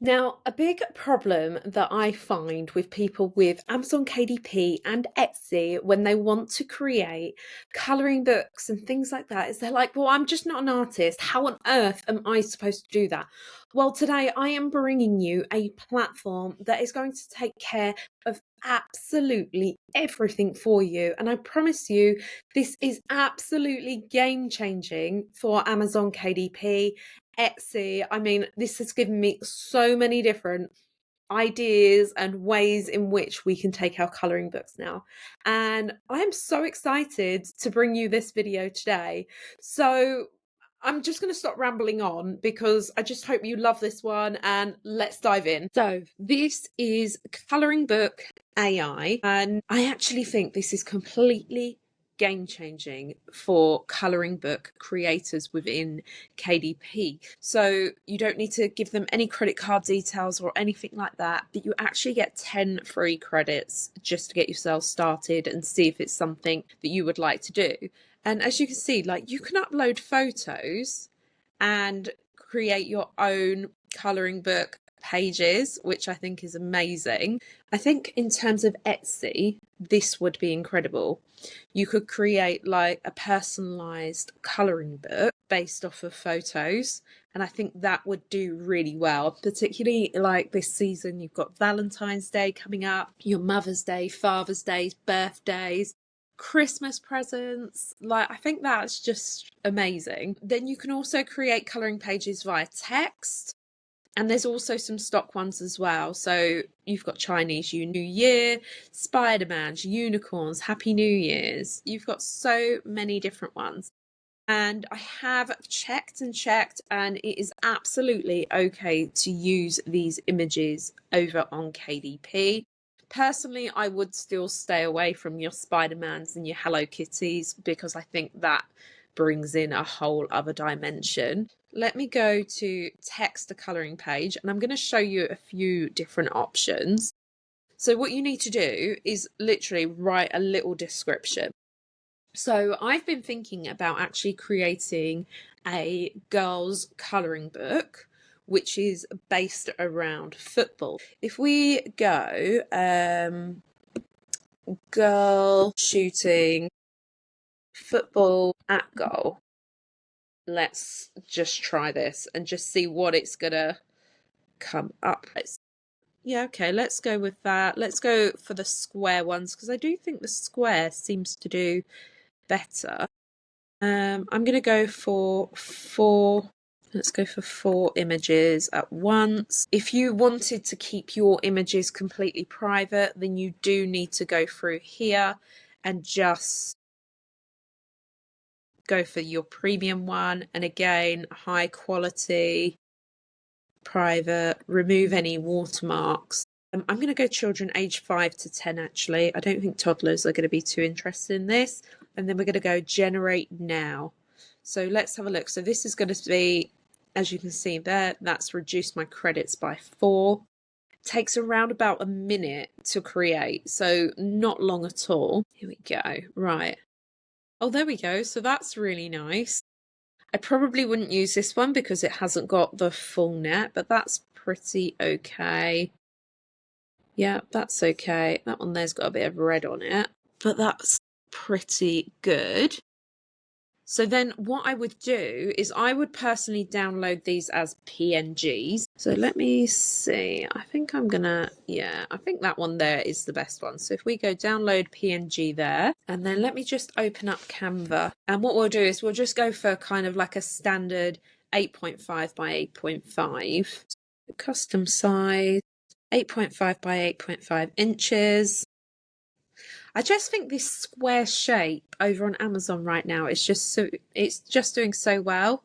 Now, a big problem that I find with people with Amazon KDP and Etsy when they want to create colouring books and things like that is they're like, well, I'm just not an artist. How on earth am I supposed to do that? Well, today I am bringing you a platform that is going to take care of absolutely everything for you. And I promise you, this is absolutely game changing for Amazon KDP. Etsy. I mean, this has given me so many different ideas and ways in which we can take our colouring books now. And I am so excited to bring you this video today. So I'm just going to stop rambling on because I just hope you love this one and let's dive in. So this is Colouring Book AI, and I actually think this is completely game changing for colouring book creators within KDP. So you don't need to give them any credit card details or anything like that, but you actually get 10 free credits just to get yourself started and see if it's something that you would like to do. And as you can see, like, you can upload photos and create your own colouring book pages, which I think is amazing. I think in terms of Etsy, this would be incredible. You could create like a personalized colouring book based off of photos, and I think that would do really well, particularly like this season. You've got Valentine's Day coming up, your Mother's Day, Father's Day, birthdays, Christmas presents. Like, I think that's just amazing. Then you can also create colouring pages via text, and there's also some stock ones as well. So you've got Chinese New Year, Spider-Man's, unicorns, Happy New Year's. You've got so many different ones. And I have checked and checked, and it is absolutely okay to use these images over on KDP. Personally, I would still stay away from your Spider-Mans and your Hello Kitties because I think that brings in a whole other dimension. Let me go to text a colouring page, and I'm going to show you a few different options. So what you need to do is literally write a little description. So I've been thinking about actually creating a girls' colouring book, which is based around football. If we go girl shooting football at goal, let's just try this and just see what it's gonna come up with. Yeah, okay, let's go with that. Let's go for the square ones because I do think the square seems to do better. I'm going to go for four. Let's go for 4 images at once. If you wanted to keep your images completely private, then you do need to go through here and just go for your premium one. And again, high quality, private, remove any watermarks. I'm going to go children aged 5 to 10 actually. I don't think toddlers are going to be too interested in this. And then we're going to go generate now. So let's have a look. So this is going to be, as you can see there, that's reduced my credits by 4. It takes around about a minute to create, so not long at all. Here we go. Right. Oh, there we go. So that's really nice. I probably wouldn't use this one because it hasn't got the full net, but that's pretty okay. Yeah, that's okay. That one there's got a bit of red on it, but that's pretty good. So then what I would do is I would personally download these as PNGs. So let me see. I think I'm gonna, yeah, I think that one there is the best one. So if we go download PNG there, and then let me just open up Canva. And what we'll do is we'll just go for kind of like a standard 8.5 by 8.5. Custom size, 8.5 by 8.5 inches. I just think this square shape over on Amazon right now is just so, it's just doing so well.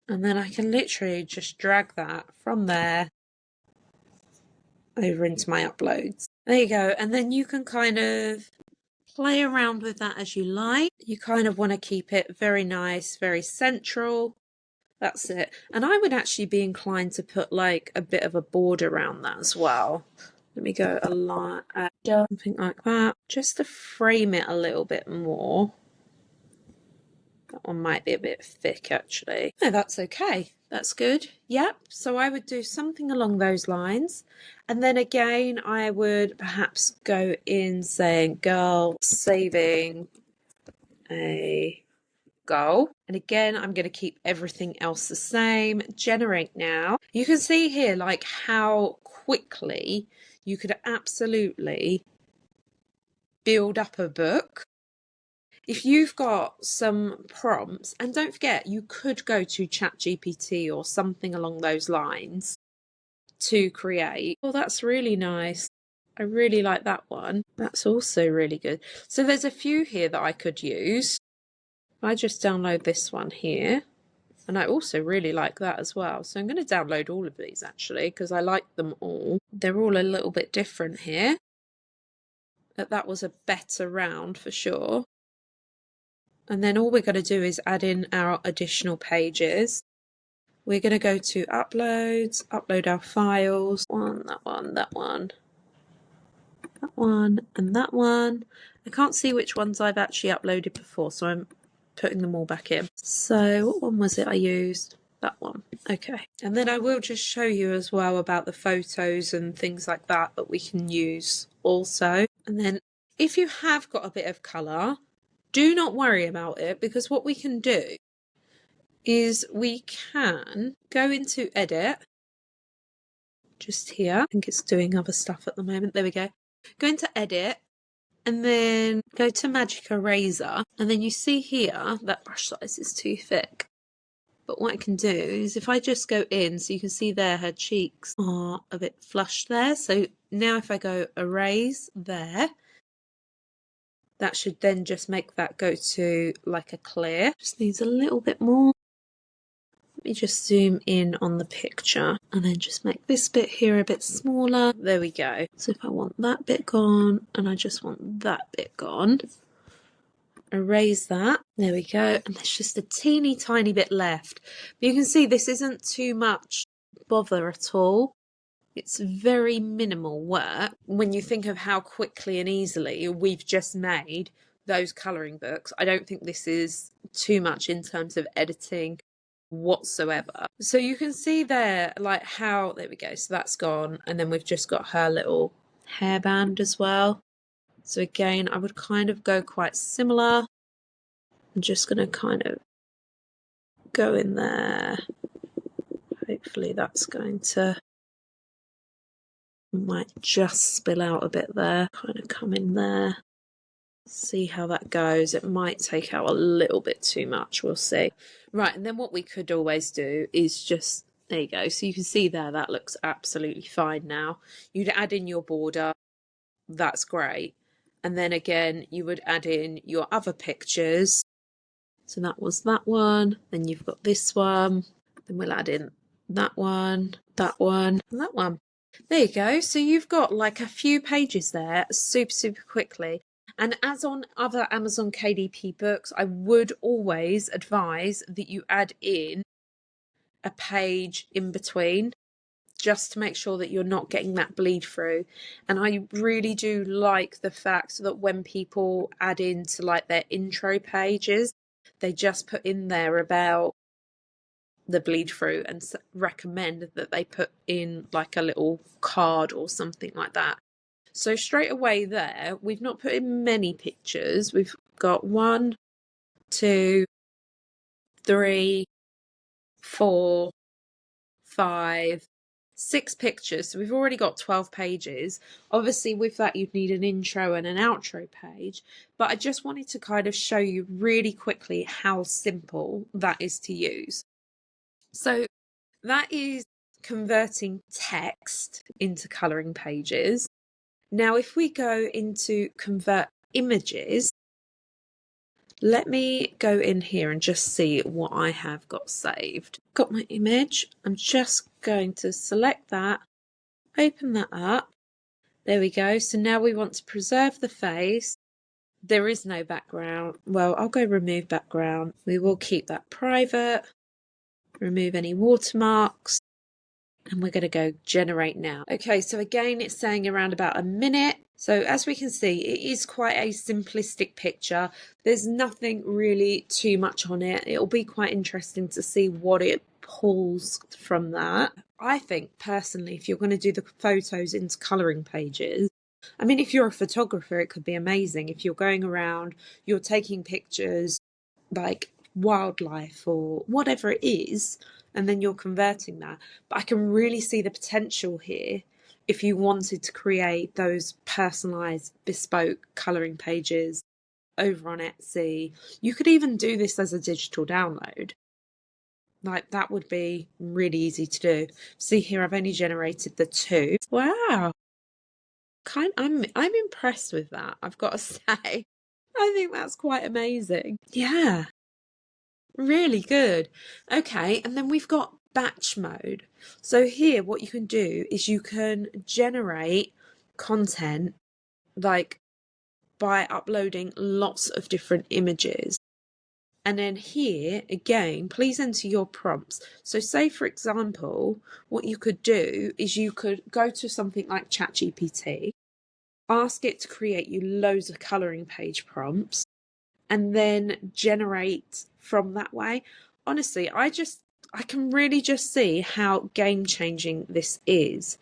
And then I can literally just drag that from there over into my uploads. There you go. And then you can kind of play around with that as you like. You kind of want to keep it very nice, very central. That's it. And I would actually be inclined to put like a bit of a border around that as well. Let me go a line, something like that, just to frame it a little bit more. That one might be a bit thick actually. No, that's okay. That's good. Yep. So I would do something along those lines. And then again, I would perhaps go in saying girl saving a goal. And again, I'm going to keep everything else the same. Generate now. You can see here like how quickly you could absolutely build up a book. If you've got some prompts, and don't forget, you could go to ChatGPT or something along those lines to create. Oh, that's really nice. I really like that one. That's also really good. So there's a few here that I could use. I just download this one here. And I also really like that as well. So I'm going to download all of these actually because I like them all. They're all a little bit different here. But that was a better round for sure. And then all we're going to do is add in our additional pages. We're going to go to uploads, upload our files. That one, that one, that one, and that one. I can't see which ones I've actually uploaded before, so I'm putting them all back in. So what one was it I used? That one. Okay. And then I will just show you as well about the photos and things like that that we can use also. And then if you have got a bit of colour, do not worry about it, because what we can do is we can go into edit, just here. I think it's doing other stuff at the moment. There we go. Go into edit and then go to magic eraser, and then you see here that brush size is too thick. But what I can do is if I just go in, so you can see there her cheeks are a bit flushed there. So now if I go erase there, that should then just make that go to like a clear. Just needs a little bit more. Let me just zoom in on the picture and then just make this bit here a bit smaller. There we go. So if I want that bit gone and I just want that bit gone, erase that. There we go. And there's just a teeny tiny bit left. But you can see this isn't too much bother at all. It's very minimal work when you think of how quickly and easily we've just made those colouring books. I don't think this is too much in terms of editing whatsoever. So you can see there like how, there we go, so that's gone, and then we've just got her little hairband as well. So again, I would kind of go quite similar. I'm just going to kind of go in there. Hopefully that's going to, might just spill out a bit there, kind of come in there, see how that goes. It might take out a little bit too much, we'll see. Right, and then what we could always do is just, there you go, so you can see there that looks absolutely fine now. You'd add in your border, that's great, and then again you would add in your other pictures. So that was that one, then you've got this one, then we'll add in that one, and that one. There you go. So you've got like a few pages there super quickly. And as on other Amazon KDP books, I would always advise that you add in a page in between, just to make sure that you're not getting that bleed through. And I really do like the fact that when people add into like their intro pages, they just put in there about the bleed through and recommend that they put in like a little card or something like that. So straight away there, we've not put in many pictures. We've got 1, 2, 3, 4, 5, 6 pictures. So we've already got 12 pages. Obviously with that you'd need an intro and an outro page, but I just wanted to kind of show you really quickly how simple that is to use. So that is converting text into colouring pages. Now, if we go into convert images, let me go in here and just see what I have got saved. Got my image. I'm just going to select that, open that up. There we go. So now we want to preserve the face. There is no background. Well, I'll go remove background. We will keep that private. Remove any watermarks. and we're going to go generate now. Okay, so again, it's saying around about a minute. So as we can see, it is quite a simplistic picture. There's nothing really too much on it. It'll be quite interesting to see what it pulls from that. I think personally, if you're going to do the photos into colouring pages, I mean, if you're a photographer, it could be amazing. If you're going around, you're taking pictures like wildlife or whatever it is, and then you're converting that. But I can really see the potential here if you wanted to create those personalized, bespoke colouring pages over on Etsy. You could even do this as a digital download. Like, that would be really easy to do. See here, I've only generated the 2. Wow. I'm impressed with that, I've got to say. I think that's quite amazing. Yeah. Really good. Okay, and then we've got batch mode. So here what you can do is you can generate content like by uploading lots of different images. And then here again, please enter your prompts. So say for example, what you could do is you could go to something like ChatGPT, ask it to create you loads of colouring page prompts, and then generate from that way. Honestly, I can really just see how game-changing this is.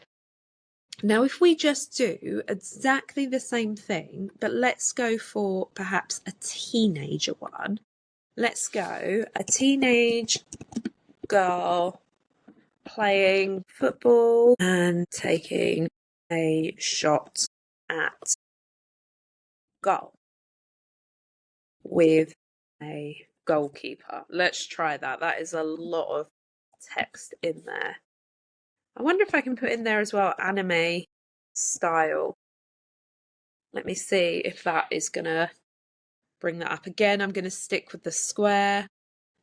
Now, if we just do exactly the same thing, but let's go for perhaps a teenager one. Let's go a teenage girl playing football and taking a shot at goal with a goalkeeper. Let's try that. That is a lot of text in there. I wonder if I can put in there as well anime style. Let me see if that is gonna bring that up. Again, I'm gonna stick with the square.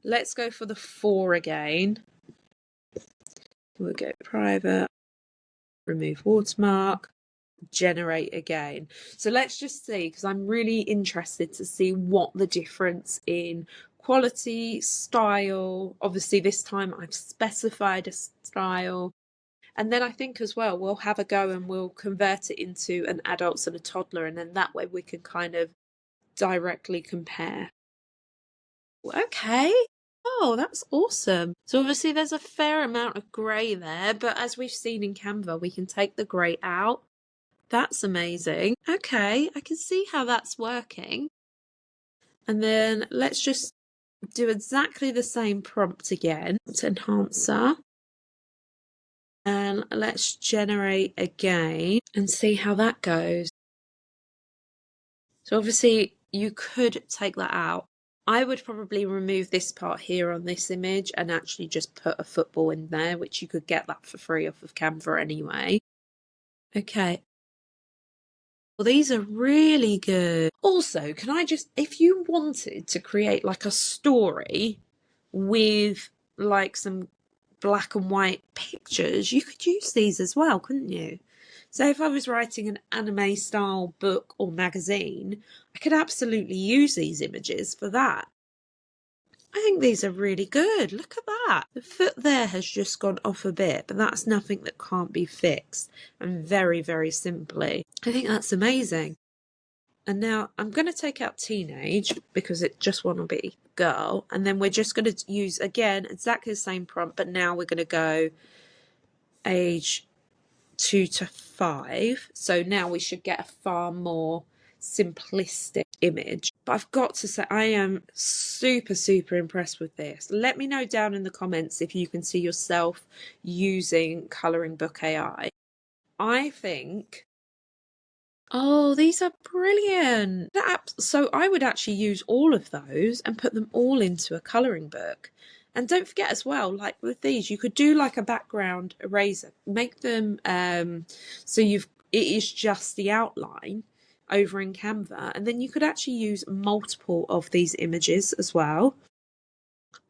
Let's go for the 4 again. We'll go private, remove watermark, generate again. So let's just see, because I'm really interested to see what the difference in quality, style, obviously this time I've specified a style, and then I think as well we'll have a go and we'll convert it into an adults and a toddler, and then that way we can kind of directly compare. Okay. Oh, that's awesome. So obviously there's a fair amount of grey there, but as we've seen in Canva, we can take the grey out. That's amazing. Okay, I can see how that's working. And then let's just do exactly the same prompt again. It's enhancer. And let's generate again and see how that goes. So obviously you could take that out. I would probably remove this part here on this image and actually just put a football in there, which you could get that for free off of Canva anyway. Okay. Well, these are really good. Also, can I just, if you wanted to create like a story with like some black and white pictures, you could use these as well, couldn't you? So if I was writing an anime style book or magazine, I could absolutely use these images for that. I think these are really good. Look at that. The foot there has just gone off a bit, but that's nothing that can't be fixed, and very, very simply. I think that's amazing. And now I'm going to take out teenage because it just want to be girl. And then we're just going to use, again, exactly the same prompt, but now we're going to go age 2 to 5. So now we should get a far more simplistic image. But I've got to say, I am super, super impressed with this. Let me know down in the comments if you can see yourself using Colouring Book AI. I think, oh, these are brilliant. So I would actually use all of those and put them all into a colouring book. And don't forget as well, like with these, you could do like a background eraser, make them so it is just the outline over in Canva, and then you could actually use multiple of these images as well.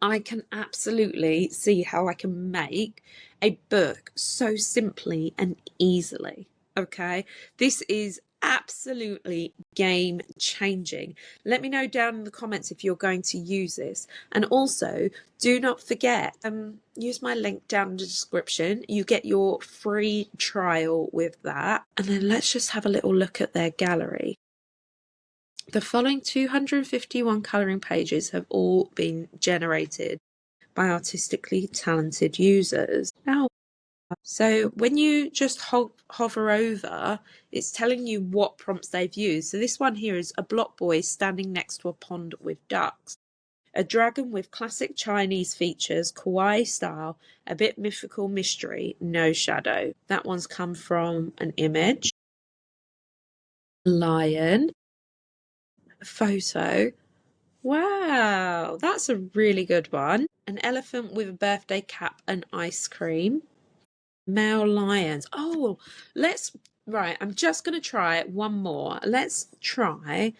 I can absolutely see how I can make a book so simply and easily. Okay, this is absolutely game changing. Let me know down in the comments if you're going to use this. And also, do not forget, use my link down in the description. You get your free trial with that. And then let's just have a little look at their gallery. The following 251 colouring pages have all been generated by artistically talented users. Now, so when you just hover over, it's telling you what prompts they've used. So this one here is a block boy standing next to a pond with ducks. A dragon with classic Chinese features, kawaii style, a bit mythical mystery, no shadow. That one's come from an image. Lion. Photo. Wow, that's a really good one. An elephant with a birthday cap and ice cream. Male lions. Oh, right, I'm just going to try one more. Let's try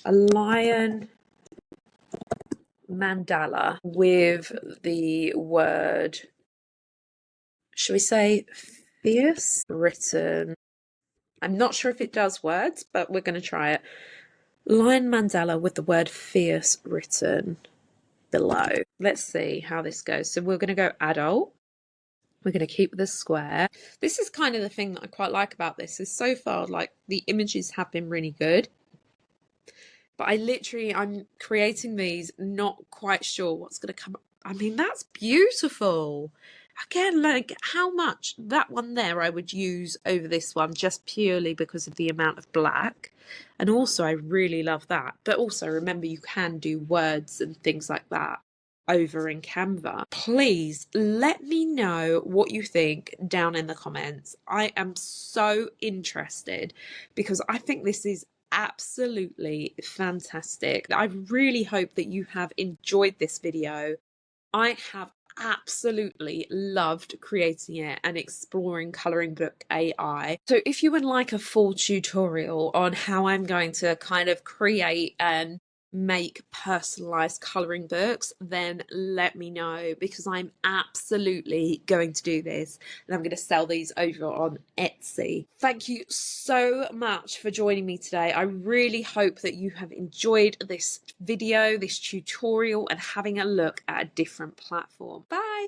a lion mandala with the word, should we say fierce, written. I'm not sure if it does words, but we're going to try it. Lion mandala with the word fierce written below. Let's see how this goes. So we're going to go adult. We're going to keep the square. This is kind of the thing that I quite like about this, is so far, like, the images have been really good. But I'm creating these not quite sure what's going to come. I mean, that's beautiful. Again, like, how much that one there I would use over this one just purely because of the amount of black. And also, I really love that. But also, remember, you can do words and things like that over in Canva. Please let me know what you think down in the comments. I am so interested because I think this is absolutely fantastic. I really hope that you have enjoyed this video. I have absolutely loved creating it and exploring Coloring Book AI. So if you would like a full tutorial on how I'm going to kind of create and make personalized coloring books, then let me know, because I'm absolutely going to do this and I'm going to sell these over on Etsy. Thank you so much for joining me today. I really hope that you have enjoyed this video, this tutorial, and having a look at a different platform. Bye.